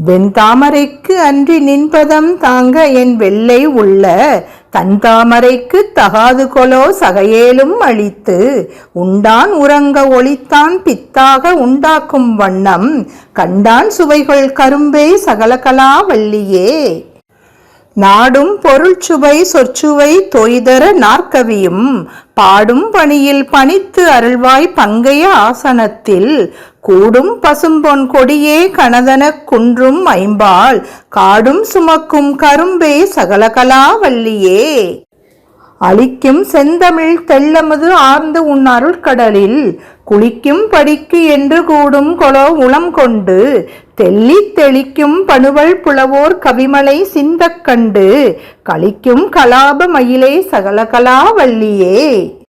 வெண்தாமரைக்கு அன்றி நின்பதம் தாங்க என் வெள்ளை உள்ள தன்தாமரைக்கு தகாது கொலோ சகையேலும் அளித்து உண்டான் உறங்க ஒளித்தான் பித்தாக உண்டாக்கும் வண்ணம் கண்டான் சுவைகள் கரும்பே சகலகலா வல்லியே. நாடும் பொருள் சுவை சொற்சுவை தொய்தர நாற்கவியும் பாடும் பணியில் பணித்து அருள்வாய் பங்கைய ஆசனத்தில் கூடும் பசும்பொன் கொடியே கனதனக் குன்றும் ஐம்பால் காடும் சுமக்கும் கரும்பே சகலகலா வல்லியே. அளிக்கும் செந்தமிழ் தெள்ளமுது ஆர்ந்து உன் அருட்கடலில் குளிக்கும் படிக்கு என்று கூடும் கொலோ உளம் கொண்டு தெள்ளி தெளிக்கும் பணுவல் புலவோர் கவிமலை சிந்தக் கண்டு களிக்கும் கலாப மயிலே சகலகலா வல்லியே.